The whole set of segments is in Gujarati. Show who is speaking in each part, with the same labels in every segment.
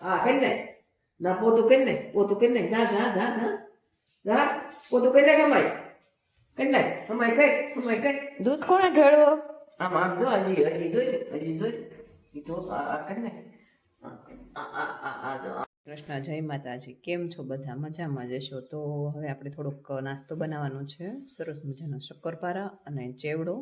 Speaker 1: હા કરી નાખ ના પોતું કરી નાખ જા જા જા જા જા પોતું કરી નાખ અમાય કરી નાખ અમાય કર
Speaker 2: દૂધ કોણે ઢળ્યો?
Speaker 1: આમ જો હજી જોઈ ઈ તો આ કરી નાખ આ જો
Speaker 2: કૃષ્ણ જય માતાજી. કેમ છો બધા? મજામાં જશો? તો હવે આપણે થોડોક નાસ્તો બનાવવાનો છે. સરસ મજાનો શક્કરપારા અને ચેવડો.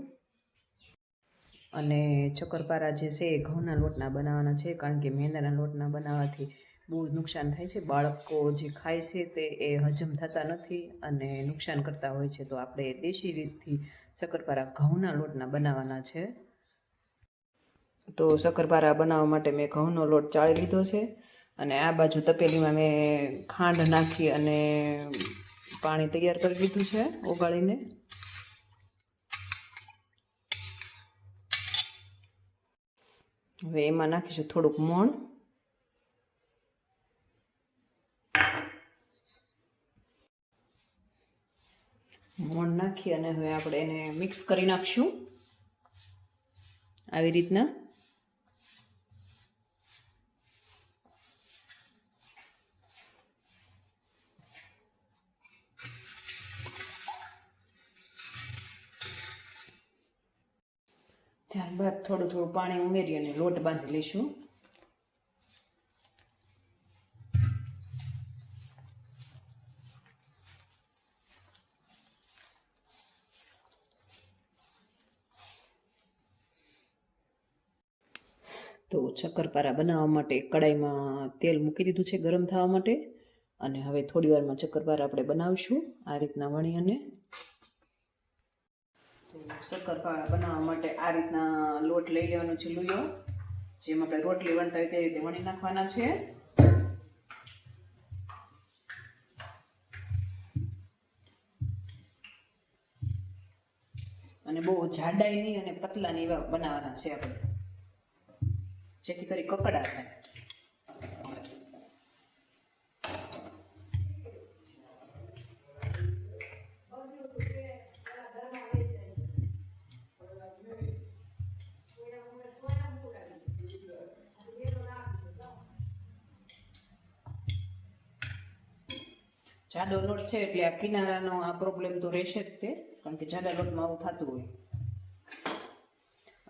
Speaker 2: અને શક્કરપારા જે છે એ ઘઉંના લોટના બનાવવાના છે, કારણ કે મેંદાના લોટના બનાવવાથી બહુ નુકસાન થાય છે. બાળકો જે ખાય છે તે એ હજમ થતા નથી અને નુકસાન કરતા હોય છે. તો આપણે દેશી રીતથી શક્કરપારા ઘઉંના લોટના બનાવવાના છે. તો શક્કરપારા બનાવવા માટે મેં ઘઉંનો લોટ ચાળી લીધો છે અને આ બાજુ તપેલીમાં મેં ખાંડ નાખી અને પાણી તૈયાર કરી લીધું છે ઓગાળીને. હવે એમાં નાખીશું થોડુંક મોણ નાખી અને હવે આપણે એને મિક્સ કરી નાખશું આવી રીતના. ત્યારબાદ થોડું થોડું પાણી ઉમેરી અને લોટ બાંધી લઈશું. તો શક્કરપારા બનાવવા માટે કડાઈમાં તેલ મૂકી દીધું છે ગરમ થવા માટે, અને હવે થોડી વારમાં શક્કરપારા આપણે બનાવીશું આ રીતના વણી અને. તો શક્કરપારા બનાવવા માટે આ રીતના લોટ લઈ લેવાનો છે લુયો, જેમ આપણે રોટલી વણતા હોય તે રીતે વણી નાખવાના છે. અને બહુ જાડાઈ નહીં અને પતલા નહીં એવા બનાવવાના છે આપણે, જેથી કરી કકડા થાય. જાડો લોટ છે એટલે આ કિનારાનો આ પ્રોબ્લેમ તો રહેશે જ તે, કારણ કે જાડા લોટમાં આવું થતું હોય.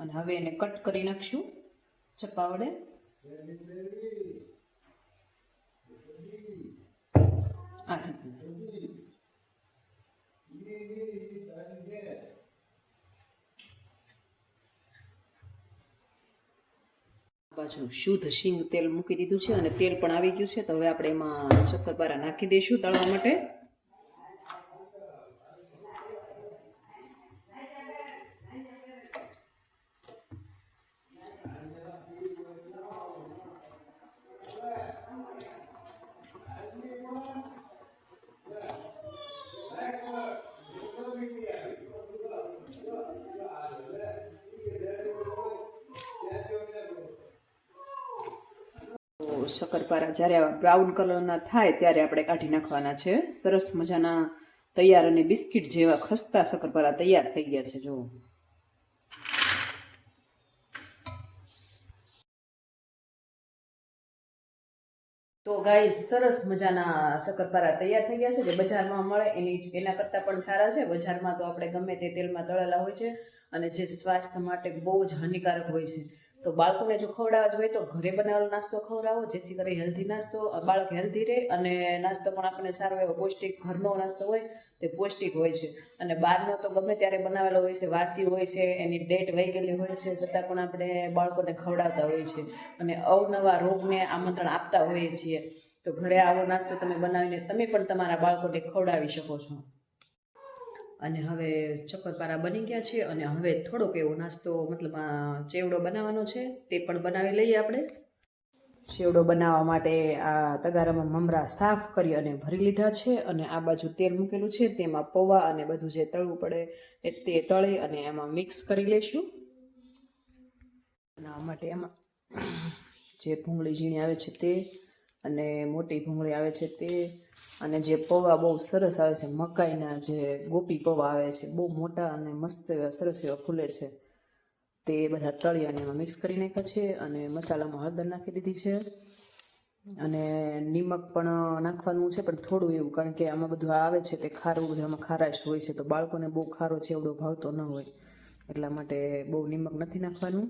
Speaker 2: અને હવે એને કટ કરી નાખશું ચપ્પા વડે. આ રીતના બાજુ શુદ્ધ શીંગ તેલ મૂકી દીધું છે અને તેલ પણ આવી ગયું છે. તો હવે આપણે એમાં શક્કરપારા નાખી દઈશું તળવા માટે. શક્કરપારા જ્યારે બ્રાઉન કલરના થાય ત્યારે આપણે કાઢી નાખવાના છે. સરસ મજાના તૈયાર અને બિસ્કિટ જેવા ખસ્તા શક્કરપારા તૈયાર થઈ ગયા છે. જુઓ. તો ગાઈસ સરસ મજાના શક્કરપારા તૈયાર થઈ ગયા છે. જે બજારમાં મળે એના કરતાં પણ સારા છે. બજારમાં તો આપણે ગમે તે તેલમાં તળેલા હોય છે અને જે સ્વાસ્થ્ય માટે બહુ જ હાનિકારક હોય છે. તો બાળકોને જો ખવડાવવા જ હોય તો ઘરે બનાવેલો નાસ્તો ખવડાવો, જેથી કરી હેલ્ધી નાસ્તો, બાળક હેલ્ધી રહે અને નાસ્તો પણ આપણને સારો એવો પૌષ્ટિક ઘરનો નાસ્તો હોય તે પૌષ્ટિક હોય છે. અને બહારનો તો ગમે ત્યારે બનાવેલો હોય છે, વાસી હોય છે, એની ડેટ વહી ગયેલી હોય છે, છતાં પણ આપણે બાળકોને ખવડાવતા હોઈએ છીએ અને અવનવા રોગને આમંત્રણ આપતા હોઈએ છીએ. તો ઘરે આવો નાસ્તો તમે બનાવીને તમે પણ તમારા બાળકોને ખવડાવી શકો છો. અને હવે શક્કરપારા બની ગયા છે અને હવે થોડોક એવો નાસ્તો મતલબ ચેવડો બનાવવાનો છે, તે પણ બનાવી લઈએ આપણે. ચેવડો બનાવવા માટે આ તગારામાં મમરા સાફ કરી અને ભરી લીધા છે અને આ બાજુ તેલ મૂકેલું છે, તેમાં પૌવા અને બધું જે તળવું પડે તે તળી અને એમાં મિક્સ કરી લઈશું. બનાવવા માટે એમાં જે ભૂંગળી ઝીણી આવે છે તે અને મોટી ભૂંગળી આવે છે તે, અને જે પૌવા બહુ સરસ આવે છે, મકાઈના જે ગોપી પૌવા આવે છે, બહુ મોટા અને મસ્ત એવા સરસ એવા ફૂલે છે, તે બધા તળી અને એમાં મિક્સ કરી નાખ્યા છે. અને મસાલામાં હળદર નાખી દીધી છે અને નિમક પણ નાખવાનું છે, પણ થોડું એવું, કારણ કે આમાં બધું આવે છે તે ખારું, બધું આમાં ખારાશ હોય છે, તો બાળકોને બહુ ખારો છે એવડો ભાવતો ન હોય, એટલા માટે બહુ નિમક નથી નાખવાનું.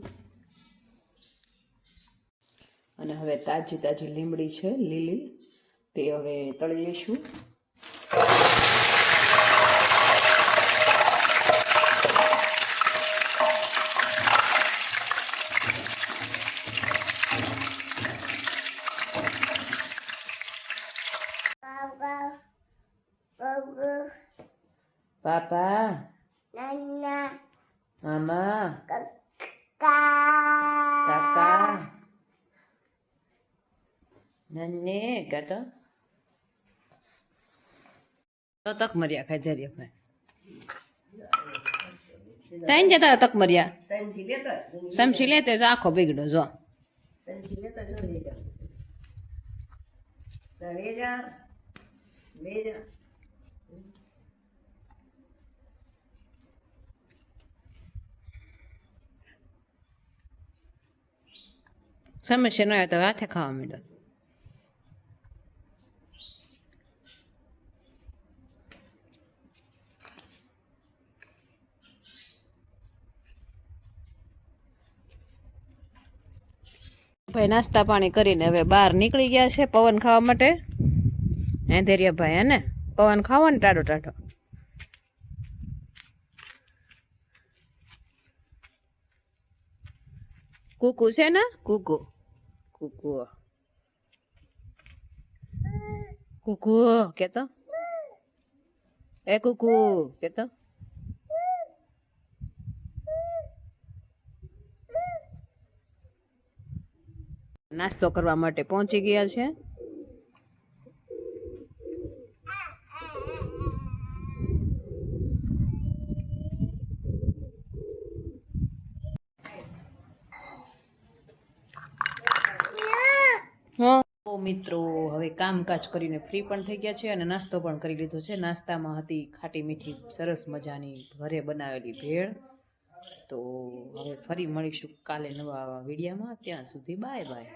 Speaker 2: અને હવે તાજી તાજી લીમડી છે લીલી, તે હવે તળી લઈશું. પાપા, મામા, કાકા, નન્ને કાકા તો તક મર્યા ખાઈ ધૈર્ય ભાઈ તાઈ જતા તક મર્યા
Speaker 1: સંજી લેતા
Speaker 2: સમસી લેતે જો આખો બગડો જો
Speaker 1: સંજી લેતા જો વેજા વેજા વેજા
Speaker 2: સમસ્યા ન આવે તો હાથે ખાવા માંડો. ભાઈ નાસ્તા પાણી કરીને હવે બહાર નીકળી ગયા છે પવન ખાવા માટે. હે ધૈર્યભાઈ, હે ને પવન ખાવો ને ટાઢો ટાઢો. કુકુ છે ને, કુકુ કુકુ કુકુ કેતો, એ કુકુ કેતો. નાસ્તો કરવા માટે પહોંચી ગયા છે. મિત્રો હવે કામકાજ કરીને ફ્રી પણ થઈ ગયા છે અને નાસ્તો પણ કરી લીધો છે. નાસ્તામાં હતી ખાટી મીઠી સરસ મજાની ઘરે બનાવેલી ભેળ. તો હવે ફરી મળીશું કાલે નવા વિડીયોમાં. ત્યાં સુધી બાય બાય.